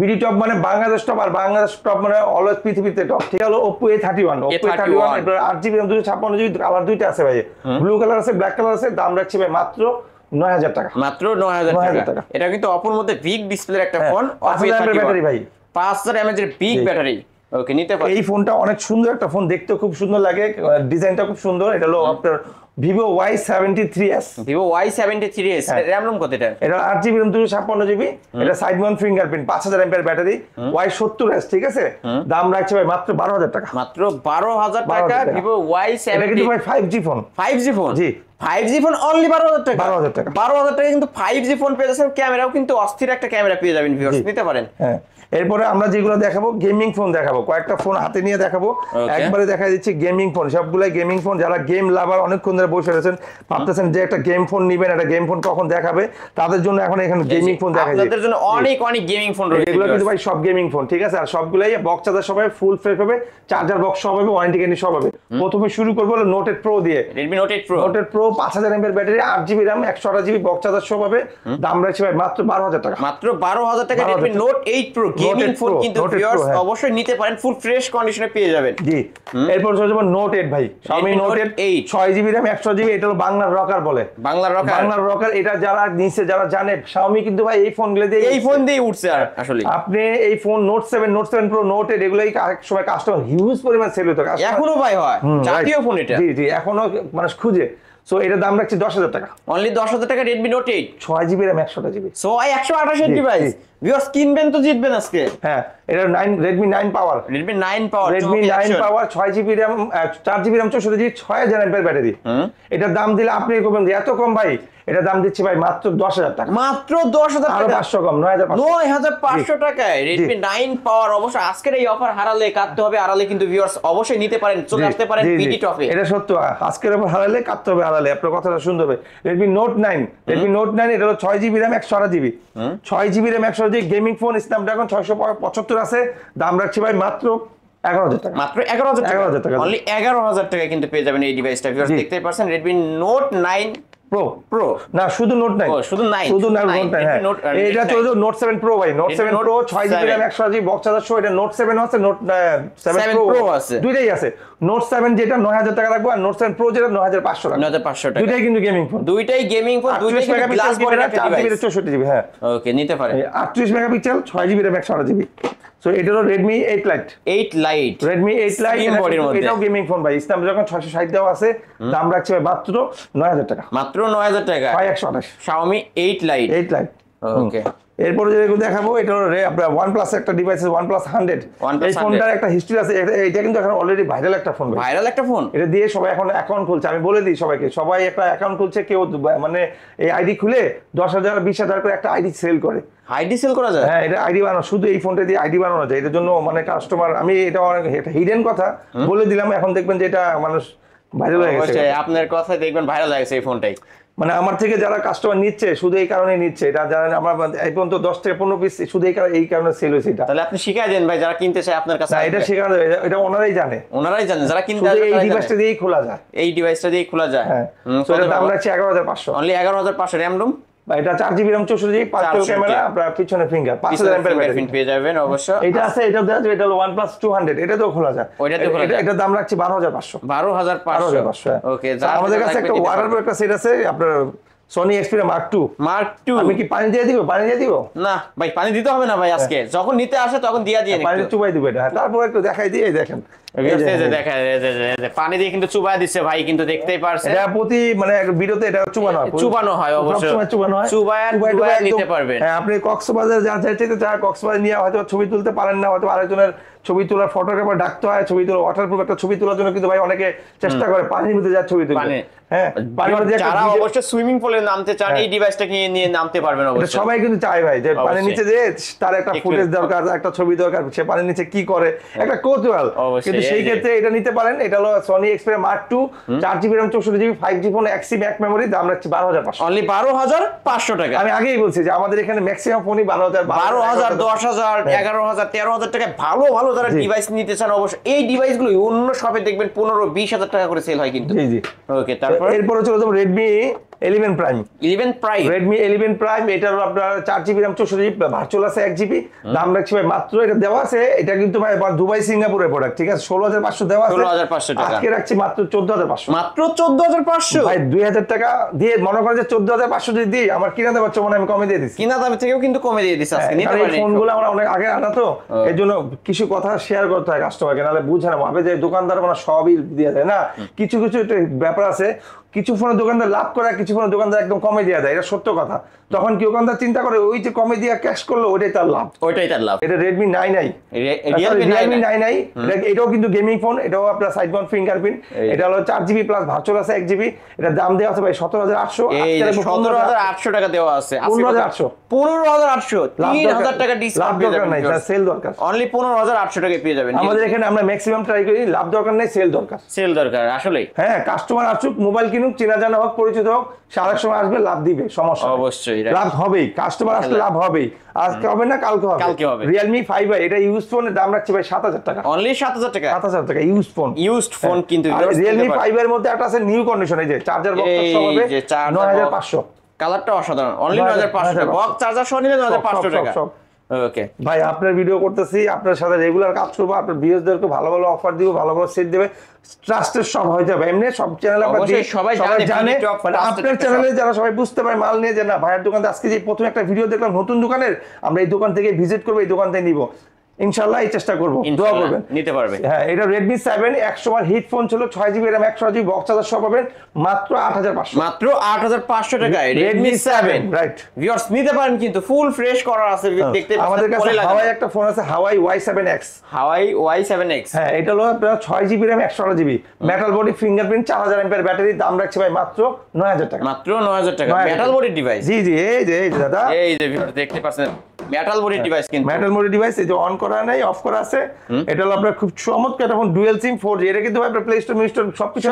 বিডি টপ মানে বাংলাদেশ টপ, আর বাংলাদেশ টপ মানে অলওয়েজ পৃথিবীতে টপ। ঠিক হলো Oppo A31, এবার 8GB RAM 256GB, কালার দুইটা আছে ভাই, ব্লু কালার আছে, ব্ল্যাক কালার আছে। দাম রাখছি ভাই মাত্র 9,000 টাকা। মাত্র 9,000 টাকা। এটা কিন্তু Oppoর মধ্যে বিগ ডিসপ্লের একটা ফোন, 5000 mAh ব্যাটারি ভাই, 5000 mAh এর বিগ ব্যাটারি। ওকে, নিতে পারেন। এই ফোনটা অনেক সুন্দর একটা ফোন, দেখতে খুব সুন্দর লাগে, ডিজাইনটা খুব সুন্দর। এটা হলো আপনার Vivo Y73s। Vivo Y73s, RAM Rome কত এটা? এটা 8GB RAM 256GB, এটা side mount fingerprint, 5000 mAh battery, Y70s। ঠিক আছে, দাম রাখছে ভাই মাত্র 12,000 টাকা। মাত্র 12,000 টাকা Vivo Y70। এটা কিন্তু ভাই 5G ফোন। 5G phone? জি, 5G ফোন অনলি 12,000 টাকা। 12,000 টাকা। 12,000 টাকা কিন্তু 5G ফোন পেয়ে যাচ্ছেন, ক্যামেরাও কিন্তু অস্থির একটা ক্যামেরা পেয়ে যাবেন ভিউয়ার্স, নিতে পারেন। হ্যাঁ, এরপরে আমরা যেগুলো দেখাবো গেমিং ফোন দেখাবো, কয়েকটা ফোন হাতে নিয়ে দেখাবো, একবারে দেখা দিচ্ছি গেমিং ফোন, সবগুলাই গেমিং ফোন। যারা গেম লাভার অনেকক্ষণ ধরে বসে আছেন, ভাবতেছেন যে একটা গেম ফোন নেবেন, একটা গেম ফোন কখন দেখাবে, তাদের জন্য এখন এখানে গেমিং ফোন দেখাই, আপনাদের জন্য অনেক গেমিং ফোন রয়েছে। এগুলো কিন্তু ভাই সব গেমিং ফোন। ঠিক আছে, আর সবগুলাই বক্স চার্জার সব হবে, ফুল ফ্রেশ হবে, চার্জার বক্স সব হবে, ওয়ারেন্টি গ্যারান্টি সব হবে। প্রথমে শুরু করবো হলো Note 8 Pro দিয়ে। Redmi Note 8 Pro, 5000 mAh battery, 8GB RAM 128GB, box charger সব হবে। দাম রাখছি ভাই মাত্র 12,000 টাকা। মাত্র 12,000 টাকা Redmi Note 8 Pro gaming phone কিন্তু ভিউয়ার্স অবশ্যই নিতে পারেন, ফুল ফ্রেশ কন্ডিশনে পেয়ে যাবেন। জি, এরপর চলে যাব Note 8 ভাই, Xiaomi Note 8 6GB RAM 128GB, এটা হলো বাংলার রকার বলে। বাংলার রকার, এটা যারা নিচে যারা জানে, Xiaomi কিন্তু ভাই এই ফোনগুলো দিয়ে উঠছে। আর আসলে আপনি এই ফোন Note 7 Pro, Note 8 এগুলাই এক সময় কাস্টমার হিউজ পরিমাণ সেল হতো, এখনো ভাই হয় জাতীয় ফোন এটা। জি, এখনো মানুষ খুঁজে। সো এটা দাম রাখছি 10,000 টাকা। অনলি 10,000 টাকা Redmi Note 8 6GB RAM 128GB, so 128 device. Viewers কিনবেন তো জিতবেন আজকে। হ্যাঁ, এটা Redmi 9 পাওয়ার, Redmi 9 পাওয়ার, 6GB RAM 4GB RAM 64GB, 6000 mAh battery. এটার দাম দিলে আপনি করবেন যে এত কম ভাই, এটা দাম দিচ্ছি ভাই মাত্র 10,000 টাকা। মাত্র 10,000 টাকা, 500 কম, 9,500 টাকায় Redmi 9 পাওয়ার। অবশ্য আজকের এই অফার হারালে কাটতে হবে, হারালে কিন্তু ভিউয়ার্স অবশ্যই নিতে পারেন, চলে আসতে পারেন বিডি টপে। এটা সত্য, আজকের অফার হারালে কাটতে হবে, হারালে আপনার কথাটা শুনতে হবে। Redmi Note 9 এটা হলো 6GB RAM 128GB, 6GB RAM 128GB gaming phone, Snapdragon 675 আছে। দাম রাখছি ভাই মাত্র 11,000 টাকা। মাত্র 11,000 টাকা, অনলি 11,000 টাকা কিন্তু পেয়ে যাবেন এই ডিভাইসটা। ভিউয়ার্স দেখতেই পাচ্ছেন Redmi Note 9 Pro না, শুধু Note 9, শুধু Note 9। হ্যাঁ, এটা তো Note 7 Pro ভাই, Note 7 Pro 6GB RAM 128GB, box charger সহ। এটা Note 7 আছে, Note 7 Pro আছে, দুইটাই আছে। Note 7 যেটা 9,000 টাকা রাখবো, আর Note 7 Pro যেটা 9,500 টাকা। 9,500 টাকা, দুইটাই কিন্তু গেমিং ফোন, দুইটাই গ্লাস বডি একটা ডিভাইস। 64GB, হ্যাঁ ওকে, নিতে পারেন। 38 megapixel, 6GB RAM 128GB। So এটা হলো Redmi 8 Lite। Redmi 8 Lite এটাও গেমিং ফোন ভাই, স্ন্যাপড্রাগন 660 দেওয়া আছে। দাম রাখছে ভাই মাত্র 9,000 টাকা। মাত্র 9,000 টাকা, 128 Xiaomi 8 Lite। ওকে, এরপরে যেগুলো দেখাবো এটা হলো আপনার OnePlus একটা ডিভাইস আছে OnePlus 100 OnePlus এই ফোনটার একটা হিস্ট্রি আছে এটা কিন্তু এখন অলরেডি ভাইরাল একটা ফোন ভাইরাল একটা ফোন এটা দিয়ে সবাই এখন অ্যাকাউন্ট খুলছে আমি বলে দিই সবাইকে সবাই একটা অ্যাকাউন্ট খুলছে কেউ মানে এই আইডি খুলে 10,000 20,000 করে একটা আইডি সেল করে আইডি সেল করা যায় হ্যাঁ এটা আইডি বানানো শুধু এই ফোনটা দিয়ে আইডি বানানো যায় এটার জন্য মানে কাস্টমার আমি এটা অনেক হিডেন কথা বলে দিলাম এখন দেখবেন যে এটা মানুষ ভাইরাল হয়ে গেছে আপনার কথাই দেখবেন ভাইরাল হয়ে গেছে এই ফোনটাই মানে আমার থেকে যারা কাস্টমার নিচ্ছে শুধু এই কারণে নিচ্ছে এটা জানেন আমার এই পর্যন্ত 10 থেকে 15 পিস শুধু এই কারণে সেল হয়েছে এটা তাহলে আপনি শিখাই দেন ভাই যারা কিনতে চায় আপনার কাছে এটা শেখানো এটা ওনারাই জানে ওনারাই জানেন যারা কিনতে আসবে এই ডিভাইসটা দিয়েই খোলা যায় এই ডিভাইসটা দিয়েই খোলা যায় হ্যাঁ তো এর দাম রাখছি 11,500 অনলি 11,500 র‍্যাম রুম এটা 4GB RAM 64GB 5 ক্যামেরা আপনার পিছনে ফিঙ্গার 5000 mAh ব্যাটারি পেয়ে যাবেন অবশ্য এটা আছে এটা দেওয়া যাবে এটা হলো OnePlus 200 এটা তো খোলা যায় ওইটাতে খোলা যায় এটা দাম রাখছি 12,500 12,500 ওকে আমাদের কাছে একটা ওয়াটারপ্রুফ একটা সেট আছে আপনার Sony Xperia Mark II আমি কি পানি দিয়ে দিব না ভাই পানি দিতে হবে না ভাই আজকে যখন নিতে আসে তখন দিয়া দিয়ে পানি চুবাই দিবে এটা তারপর একটু দেখাই দিয়ে দেখেন পানি দিয়ে কিন্তু চুবাই দিচ্ছে ভাই কিন্তু দেখতেই পারছেন এটা প্রতি মানে ভিডিওতে এটা চুবানো হয় অবশ্যই চুবানো হয় চুবাই নিতে পারবেন হ্যাঁ আপনি কক্সবাজার যা চাইতে কক্সবাজার নিয়ে হয়তো ছবি তুলতে পারেন না হয়তো আরেকজনের ছবি তোলার ফটোগ্রাফার ডাকতে হয় ছবি তোলা ওয়াটারপ্রুফ একটা ছবি তোলার জন্য কিন্তু ভাই অনেকে চেষ্টা করে পানির মধ্যে যা ছবি তুলতে হ্যাঁ যারা অবশ্যই সুইমিং পুলে নামতে চান এই ডিভাইসটা নিয়ে নামতে পারবেন অবশ্যই সবাই কিন্তু চায় ভাই যে পানির নিচে যে তার একটা ফুটেজ দরকার একটা ছবি দরকার সে পানির নিচে কি করে একটা কৌতূহল কিন্তু সেই ক্ষেত্রে এটা নিতে পারেন এটা হলো Sony Xperia Mark II 4GB RAM 64GB 5G phone 1C back memory দাম রাখছি 12,500 অনলি 12,500 টাকা আমি আগেই বলছি যে আমাদের এখানে ম্যাক্সিমাম ফোনই 12,000 10,000 11,000 13,000 টাকা ভালো ভালো যারা ডিভাইস নিতে চান অবশ্যই এই ডিভাইসগুলো অন্য শপে দেখবেন 15-20,000 টাকা করে সেল হয় কিন্তু জি ওকে তারপর এরপর চলে যাব Redmi 11 Prime Redmi 11 Prime এটা হলো আপনার 4GB RAM 64GB ভার্চুয়াল আছে 1GB দাম রাখছি ভাই মাত্র এটা দেওয়া আছে এটা কিন্তু ভাই দুবাই সিঙ্গাপুরের প্রোডাক্ট ঠিক আছে 16,500 দেওয়া আছে 16,500 টাকা আজকে রাখছি মাত্র 14,500 মাত্র 14,500 ভাই 2,000 টাকা দিয়ে মনে করেন যে 14,500 যদি দিই আমার কিনা দাম মনে আমি কমে দিয়ে দিচ্ছি কিনা দাম থেকেও কিন্তু কমে দিয়ে দিচ্ছি আজকে নিতে পারেন এই ফোনগুলো আমরা অনেক আগে আনা তো এজন্য কিছু কথা শেয়ার করতে হয় কাস্টমারকে নালে বুঝে না ভাবে যে দোকানদার মানে সবই দিয়ে দেয় না কিছু ব্যাপার আছে কিছু ফোনের দোকানদার লাভ করে কিছু ফোনের দোকানদার একদম কমে দিয়ে দেয় এটা সত্য কথা তখন কি দোকানদার চিন্তা করে ওই যে কমে দিয়ে ক্যাশ করলো ওইটাই তার লাভ এটা Redmi 9i Realme 9i এটাও কিন্তু গেমিং ফোন এটাও আপনার সাইড মাউন্ট ফিঙ্গারপ্রিন্ট এটা হলো 4GB প্লাস ভার্চুয়াল আছে 1GB এটা দাম দেওয়া আছে ভাই 17,800 এই 17,800 টাকা দেওয়া আছে 15,800 3,000 টাকা ডিসকাউন্ট পেয়ে যাবেন নাই সেল দরকার অনলি 15,800 টাকা পেয়ে যাবেন আমাদের এখানে আমরা ম্যাক্সিমাম ট্রাই করি লাভ দরকার নাই সেল দরকার আসলে হ্যাঁ কাস্টমার আসুক মোবাইল কিনুক চেনা জানা হোক পরিচিত হোক সারা সময় আসবে লাভ দিবে সমস্যা অবশ্যই লাভ হবেই কাস্টমার আসলে লাভ হবেই আজকে হবে না কালকে হবে Realme 5i এটা ইউজ ফোনের দাম রাখছি ভাই 7,000 টাকা অনলি 7,000 টাকা ইউজড ফোন কিন্তু Realme 5 এর মধ্যে একটা আছে নিউ কন্ডিশন এই যে চার্জার বক্স সহ হবে 9,500 কালারটা অসাধারণ অনলি 9,500 টাকা বক্স চার্জার সহ নিলে 9,500 টাকা ওকে ভাই আপনার ভিডিও করতেছি আপনার সাথে রেগুলার কাজ করবো আপনার ভিউয়ারদেরকে ভালো ভালো অফার দিব ভালো ভালো সেট দেবে ট্রাস্টেড সব হয়ে যাবে এমনি সব চ্যানেলে আমরা সবাই জানে মানে আপনার চ্যানেলে যারা সবাই বুঝতে পারে মাল নিয়ে যে না ভাইয়ের দোকানে আজকে যে প্রথম একটা ভিডিও দেখলাম নতুন দোকানের আমরা এই দোকান থেকে ভিজিট করবো এই দোকান থেকে নিব ইনশাআল্লাহ এই চেষ্টা করব দোয়া করবেন নিতে পারবে হ্যাঁ এটা Redmi 7 এক সময় হিট ফোন ছিল 6GB RAM 128GB box charger সহ পাবেন মাত্র 8,500 মাত্র 8,500 টাকায় Redmi 7 রাইট ভিউয়ার্স নিতে পারেন কিন্তু ফুল ফ্রেশ করা আছে দেখতে পাচ্ছেন আমাদের কাছে হাওয়াই একটা ফোন আছে হাওয়াই Y7X হ্যাঁ এটা হলো আপনার 6GB RAM 128GB metal body fingerprint 4000 mAh battery দাম রাখছি ভাই মাত্র 9,000 টাকা মাত্র 9,000 টাকা মেটাল বডি ডিভাইস জি এই যে দাদা এই যে দেখতে পাচ্ছেন মেটাল বডি ডিভাইস কিন্তু মেটাল বডি ডিভাইস এই যে অন করা নাই অফ করা আছে এটা হলো আপনার খুব চমৎকার এখন ডুয়াল সিম 4G এটা কিন্তু আপনার প্লে স্টোর মিস্টোর সবকিছু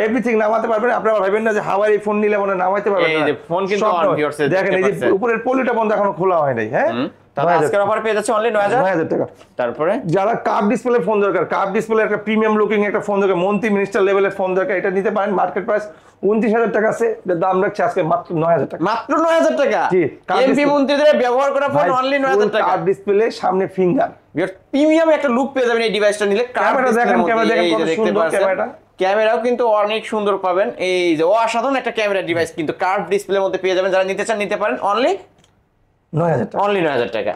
এভরিথিং নামাতে পারবেন আপনারা ভাবেন না যে হাওয়াই ফোন নিলে মনে নামাইতে পারবেন না এই যে ফোন কিন্তু অন ভিউয়ার্স দেখেন এই যে উপরের পলিটা বন্ধ এখনো খোলা হয় নাই হ্যাঁ তাহলে আজকের অফার পেয়ে যাচ্ছে অনলি 9,000 টাকা তারপরে যারা কার্ভ ডিসপ্লে ফোন দরকার কার্ভ ডিসপ্লে একটা প্রিমিয়াম লুকিং একটা ফোন দরকার মন্ত্রী মিনিস্টার লেভেলের ফোন দরকার এটা নিতে পারেন মার্কেট প্রাইস 29,000 টাকা আছে দাম রাখছে আজকে মাত্র 9,000 টাকা মাত্র 9,000 টাকা জি এমপি মন্ত্রীদের ব্যবহার করা ফোন অনলি 9,000 টাকা কার্ভ ডিসপ্লে সামনে ফিঙ্গার প্রিমিয়াম একটা লুক পেয়ে যাবেন এই ডিভাইসটা নিলে ক্যামেরা দেখেন কত সুন্দর ক্যামেরাটা ক্যামেরাও কিন্তু অনেক সুন্দর পাবেন এই যে অসাধারণ একটা ক্যামেরা ডিভাইস কিন্তু কার্ভ ডিসপ্লের মধ্যে পেয়ে যাবেন যারা নিতে চান নিতে পারেন অনলি 9,000 টাকা অনলি 9,000 টাকা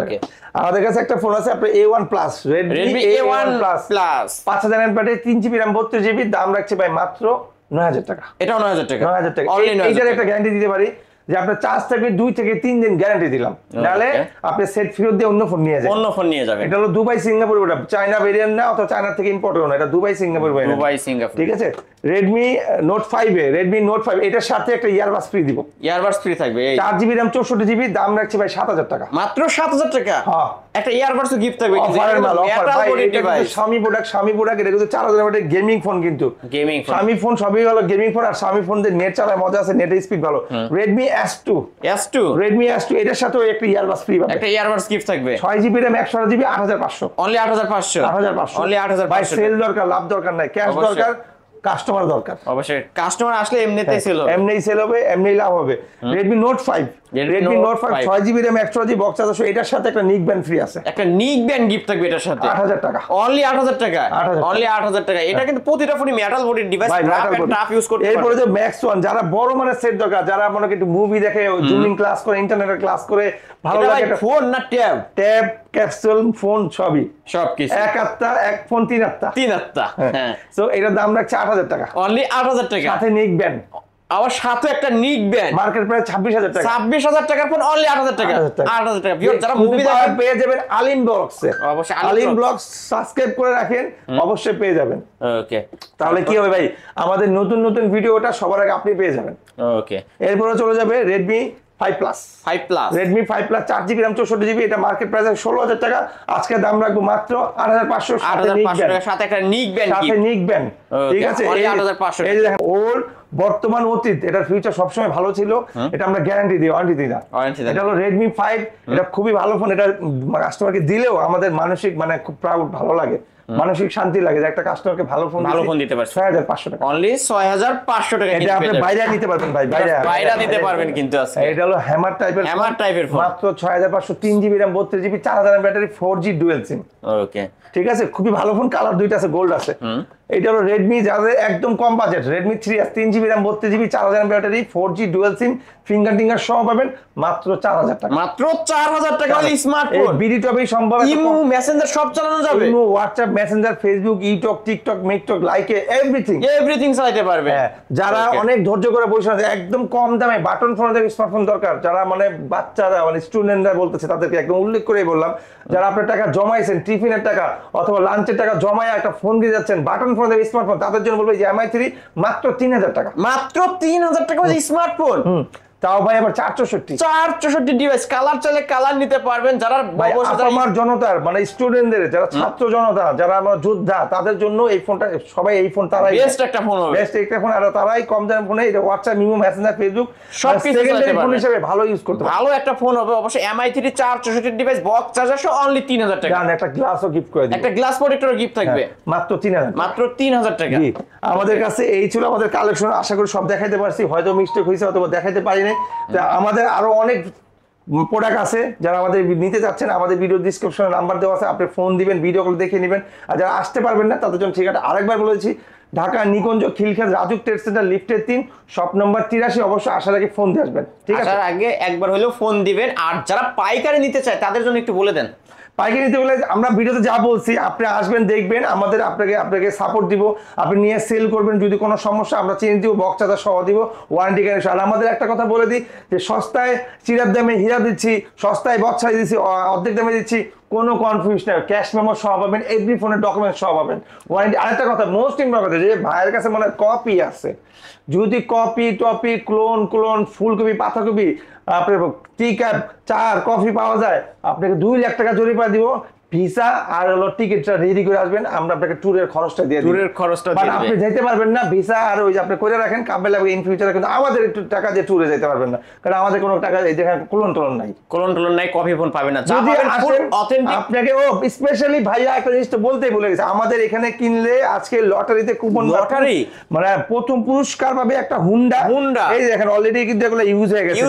ওকে আমাদের কাছে একটা ফোন আছে আপনার A1 plus Redmi A1 plus 5000 mAh 3GB RAM 32GB দাম রাখছে ভাই মাত্র 9,000 টাকা এটাও 9,000 টাকা 9,000 টাকা এটার একটা গ্যারান্টি দিতে পারি যে আপনার চার্জ থাকবে 2 থেকে 3 দিন গ্যারান্টি দিলাম, নাহলে আপনি সেট ফেরত দিয়ে অন্য ফোন নিয়ে যাবেন। অন্য ফোন নিয়ে যাবেন। এটা হলো দুবাই সিঙ্গাপুর, ওটা চায়না ভেরিয়েন্ট না, অথবা চায়না থেকে ইম্পোর্ট না, এটা Dubai Singapore variant. Dubai Singapore, ঠিক আছে। Redmi Note 5 Redmi Note 5 এটার সাথে একটা ইয়ারবাস ফ্রি দিব। ইয়ারবাডস ফ্রি থাকবে। 4GB RAM 64GB, দাম রাখছি ভাই 7000 টাকা। মাত্র 7000 টাকা। হ্যাঁ, একটা ইয়ারবাডস গিফট থাকবে কিন্তু অফারের মাল, অফার ভাই। এটা কিন্তু ডিভাইস। Xiaomi প্রোডাক্ট, এটা কিন্তু 4000 টাকা গেমিং ফোন, কিন্তু গেমিং ফোন। Xiaomi ফোন সবই হলো গেমিং ফোন, আর Xiaomi ফোন দিয়ে নেট চালায় মজা আছে, নেটের স্পিড ভালো। Redmi S2 Redmi S2 এটার সাথেও একটা ইয়ারবাস ফ্রি পাবে। একটা ইয়ারবাডস গিফট থাকবে। 6GB RAM 128GB 8500। Only 8500। 8500 only 8500। ভাই সেল দরকার, লাভ দরকার নাই, ক্যাশ দরকার, কাস্টমার দরকার। অবশ্যই কাস্টমার আসলে এমনিতেই সেল হবে, এমনিই সেল হবে, এমনিই লাভ হবে। Redmi Note 5 6GB RAM 128GB box charger, এটার সাথে একটা নিক ব্যান্ড ফ্রি আছে। একটা নিক ব্যান্ড গিফট থাকবে এটার সাথে। 8000 টাকা। অনলি 8000 টাকা। 8000 অনলি 8000 টাকা। এটা কিন্তু প্রতিটা ফোনই মেটাল বডির ডিভাইস, টাফ ইউজ করতে পারবে। এরপরে যে Max 1, যারা বড় মানের সেট দরকার, যারা মনে করেন একটু মুভি দেখে, জুমিং ক্লাস করে, ইন্টারনেটের ক্লাস করে ভালো লাগে, একটা ফোন না ট্যাব ক্যাপসুল ফোন সবই সবকিছু এক আত্মা, এক ফোন 3 আত্মা। হ্যাঁ। সো এটার দাম রাখছে 8000 টাকা। অনলি 8000 টাকা। সাথে নিক ব্যান্ড, আবার সাথে একটা নিক ব্যান্ড। মার্কেট প্রাইস 26000 টাকা। 26000 টাকার ফোন অনলি 8000 টাকা। 8000 টাকা। ভিউয়ার যারা মুভি দেখেন পেয়ে যাবেন আলিম ব্লগসে। অবশ্যই আলিম ব্লগস সাবস্ক্রাইব করে রাখেন, অবশ্যই পেয়ে যাবেন। ওকে, তাহলে কি হবে ভাই, আমাদের নতুন নতুন ভিডিওটা সবার আগে আপনি পেয়ে যাবেন। ওকে। এরপরে চলে যাবে Redmi 5 Plus। Redmi 5 Plus 4GB RAM 64GB, এটা মার্কেট প্রাইস 16000 টাকা। আজকে দাম রাখবো মাত্র 8500। 8500 টাকা সাথে একটা নিক ব্যান্ড সাথে গিফট। নিক ব্যান্ড। ঠিক আছে, অনলি 8500। এই যে দেখেন, ওর বর্তমান অতীত, এটার ফিউচার সবসময় ভালো ছিল, এটা আমরা গ্যারান্টি দিই, ওয়ারেন্টি দিই না। এটা হলো Redmi 5, এটা খুবই ভালো ফোন। এটা কাস্টমারকে দিলেও আমাদের মানসিক মানে খুব প্রাউড, ভালো লাগে, মানসিক শান্তি লাগে যে একটা কাস্টমারকে ভালো ফোন দিতে পারছে। 6500 টাকা। অনলি 6500 টাকা। এটা আপনি বাইরে নিতে পারবেন ভাই, বাইরে নিতে পারবেন কিন্তু আছে। এটা হলো হ্যামার টাইপের ফোন, মাত্র 6500, 3GB RAM 32GB 4000 mAh battery, 4G dual SIM. Okay, ঠিক আছে, খুবই ভালো ফোন। কালার দুইটা আছে, গোল্ড আছে। এটা হলো Redmi, যাদের একদম কম বাজেট, Redmi 3S 3GB RAM 32GB 4000 mAh battery, 4G dual SIM, finger টিঙ্গার সহ পাবেন মাত্র 4000 টাকা। মাত্র 4000 টাকা হলে স্মার্টফোন। বিডি টপেই সম্ভব। ইমো মেসেঞ্জার সব চালানো যাবে। Imo, WhatsApp, Messenger, Facebook, YouTube, TikTok, মেকটক, লাইকে, এভরিথিং চালাতে পারবে। যারা অনেক ধৈর্য করে বসে আছে, একদম কম দামে বাটন ফোনের স্মার্টফোন দরকার, যারা মানে বাচ্চারা মানে স্টুডেন্টরা বলতেছে, তাদেরকে একদম উল্লেখ করে বললাম, যারা আপনার টাকা জমাইছেন, টিফিনের টাকা অথবা লাঞ্চের টাকা জমায় একটা ফোন কিনে যাচ্ছেন, বাটন ফোনের স্মার্টফোন, তাদের জন্য বলবো যে Mi3 মাত্র 3000 টাকা। মাত্র 3000 টাকা স্মার্টফোন, তাও ভাই আবার 464 ডিভাইস, কালার চাইলে কালার নিতে পারবেন। যারা আমার জনতার মানে স্টুডেন্টদের, যারা ছাত্র জনতা, যারা আমার যোদ্ধা, তাদের জন্য এই ফোনটা, সবাই এই ফোন তারাই বেস্ট একটা ফোন হবে, বেস্ট একটা ফোন। আর তারাই কম দামের ফোনে এটা হোয়াটসঅ্যাপ, ইমো, মেসেঞ্জার, ফেসবুক সবকিছু সেকেন্ডারি ফোন হিসেবে ভালো ইউজ করতে পারবেন। ভালো একটা ফোন হবে অবশ্যই। Mi3 464 ডিভাইস, বক্স চার্জার সহ অনলি 3000 টাকা। জান, একটা গ্লাসও গিফট করে দিই, একটা গ্লাস প্রোটেক্টর গিফট থাকবে মাত্র 3000। মাত্র 3000 টাকা। আমাদের কাছে এই ছিল আমাদের কালেকশন। আশা করি সব দেখাইতে পারছি, হয়তো মিস্টেক হয়েছে, অথবা দেখাইতে পারিনি। আমাদের আরো অনেক প্রোডাক্ট আছে, যারা আমাদের নিতে চাচ্ছেন, আমাদের ভিডিও ডিসক্রিপশনে নাম্বার দেওয়া আছে, আপনি ফোন দিবেন, ভিডিও কল দেখে নেবেন। আর যারা আসতে পারবেন না, তাদের জন্য ঠিকানা আরেকবার বলেছি, ঢাকা নিকুঞ্জ খিলক্ষেত রাজুক ট্রেড সেন্টার লিফটের 3, শপ নম্বর 83। অবশ্যই আসার আগে ফোন দিয়ে আসবেন, ঠিক আছে? আসার আগে একবার হলেও ফোন দিবেন। আর যারা পাইকারি নিতে চায় তাদের জন্য একটু বলে দেন। পাইকারি নিতে বলে আমরা ভিডিওতে যা বলছি, আপনি আসবেন, দেখবেন, আমাদের আপনাকে সাপোর্ট দিব, আপনি নিয়ে সেল করবেন। যদি কোনো সমস্যা আমরা চেঞ্জ দিব, বক্স চার্জার সহ দিব, ওয়ারেন্টি গ্যারান্টি। আর আমাদের একটা কথা বলে দিই যে সস্তায় চিরার দামে হীরা দিচ্ছি, সস্তায় বক্স চার্জ দিচ্ছি, অর্ধেক দামে দিচ্ছি, কোনো কনফিউজ নেই। ক্যাশ মেমো সহ পাবেন, এভরি ফোনের ডকুমেন্ট সহ পাবেন, ওয়ারেন্টি। আরেকটা কথা, মোস্ট ইম্পর্টেন্ট কথা, যে ভাইয়ের কাছে মনে হয় কপি আছে, যদি কপি ক্লোন ফুলকপি, পাতাকপি, আপনার টিকা, চার কফি পাওয়া যায়, আপনাকে 2 লাখ টাকা জরিমানা দিব। ভিসা আর হলো টিকিটটা রেডি করে আসবেন, আমরা আপনাকে ট্যুরের খরচটা দিয়ে দিই। আপনি যেতে পারবেন না, ভিসা আর ওই যে আপনি করে রাখেন, কাবে লাগবে ইন ফিউচারে, কিন্তু আমাদের একটু টাকা দিয়ে ট্যুরে যেতে পারবেন না, কারণ আমাদের কোনো টাকা যেখানে কোলন নাই, কপি ফোন পাবেন না। যদি আসেন আপনাকে স্পেশালি ভাইয়া একটা জিনিস তো বলতেই ভুলে গেছে, আমাদের এখানে কিনলে আজকে লটারিতে কুপন, লটারি মানে প্রথম পুরস্কার পাবে একটা হুন্ডা। এই দেখেন অলরেডি কিন্তু এগুলো ইউজ হয়ে গেছে,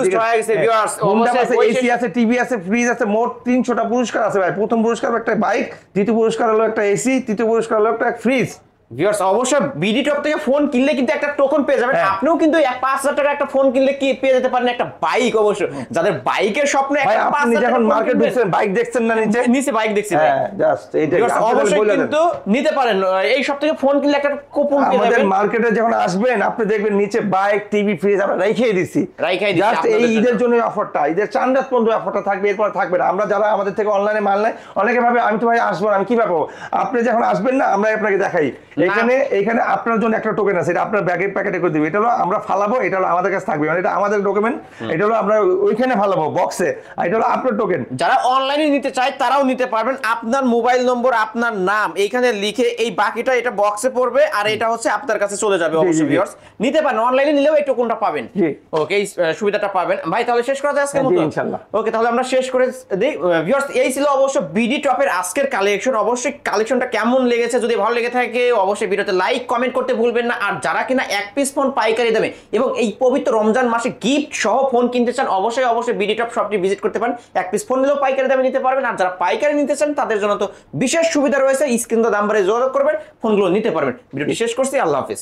হুন্ডা আছে, এসি আছে, টিভি আছে, ফ্রিজ আছে, মোট 300টা পুরস্কার আছে ভাই। প্রথম পুরস্কার একটা বাইক, দ্বিতীয় পুরস্কার হলো একটা এসি, তৃতীয় পুরস্কার হলো একটা ফ্রিজ। ভিউয়ার্স অবশ্যই বিডি টপ থেকে ফোন কিনলে কিন্তু একটা টোকন পেয়ে যাবেন। হ্যাঁ। আপনিও কিন্তু 5,000 টাকা একটা ফোন কিনলে কি পেয়ে যেতে পারেন একটা বাইক। অবশ্য যাদের বাইকের স্বপ্ন ভাই একটা আপনি 5,000 যখন টাকা মার্কেট ঢুকছেন বাইক দেখছেন না নিচে? নিচে বাইক দেখছি ভাই। হ্যাঁ জাস্ট এইটাই Viewers, আপনাদের অবশ্যই বলে দেন। কিন্তু নিতে পারেন এই সব থেকে ফোন কিনলে একটা কুপন পেয়ে আমাদের যাবেন। মার্কেটে যখন আসবেন আপনি দেখবেন নিচে বাইক টিভি ফ্রিজ আমরা রেখেই দিছি। রাইখাই দিছি জাস্ট এই আপনাদের ঈদের জন্য। জন্য অফারটা, ঈদের চাঁদ পর্যন্ত অফারটা থাকবে, এরপর থাকবে না। আমরা যারা আমাদের থেকে অনলাইনে মাল নেয় অনেকে ভাবে আমি তো ভাই আসবো না, আমি কি পাবো? আপনি যখন আসবেন না আমরা আপনাকে দেখাই। এখানে আপনার জন্য একটা টোকেন আছে, এটা আপনার ব্যাগের প্যাকেটে করে দিবে। এটা হলো আমরা ফালাবো, এটা হলো আমাদের কাছে থাকবে, মানে এটা আমাদের ডকুমেন্ট। এটা হলো আমরা ওইখানে ফালাবো বক্সে, আর এটা হলো আপনার টোকেন। যারা অনলাইনে নিতে চায় তারাও নিতে পারবেন। আপনার মোবাইল নম্বর, আপনার নাম এইখানে লিখে এই বাকিটা এটা বক্সে পড়বে, আর এটা হচ্ছে আপনার কাছে চলে যাবে। অবশ্যই জি। ভিউয়ার্স নিতে পারেন, অনলাইনে নিলেও এই টোকনটা পাবেন। জি। ওকে, এই সুবিধাটা পাবেন। ভাই তাহলে শেষ করা যায় আজকের হ্যাঁ, জি, মতো? ইনশাআল্লাহ। ওকে, তাহলে আমরা শেষ করে দিই। ভিউয়ার্স এই ছিল অবশ্য বিডি টপের আজকের কালেকশন। অবশ্যই কালেকশনটা কেমন লেগেছে, যদি ভালো লেগে থাকে অবশ্যই ভিডিওতে লাইক কমেন্ট করতে ভুলবেন না। আর যারা কিনা এক পিস ফোন পাইকারি দামে এবং এই পবিত্র রমজান মাসে গিফট সহ ফোন কিনতে চান অবশ্যই বিডি টপ শপটি ভিজিট করতে পারেন। এক পিস ফোন নিলেও পাইকারি দামে নিতে পারবেন। আর যারা পাইকারি নিতে চান তাদের জন্য তো বিশেষ সুবিধা রয়েছে, স্ক্রিন নাম্বারে যোগাযোগ করবেন, ফোনগুলো নিতে পারবেন। ভিডিওটি শেষ করছি, আল্লাহ হাফেজ।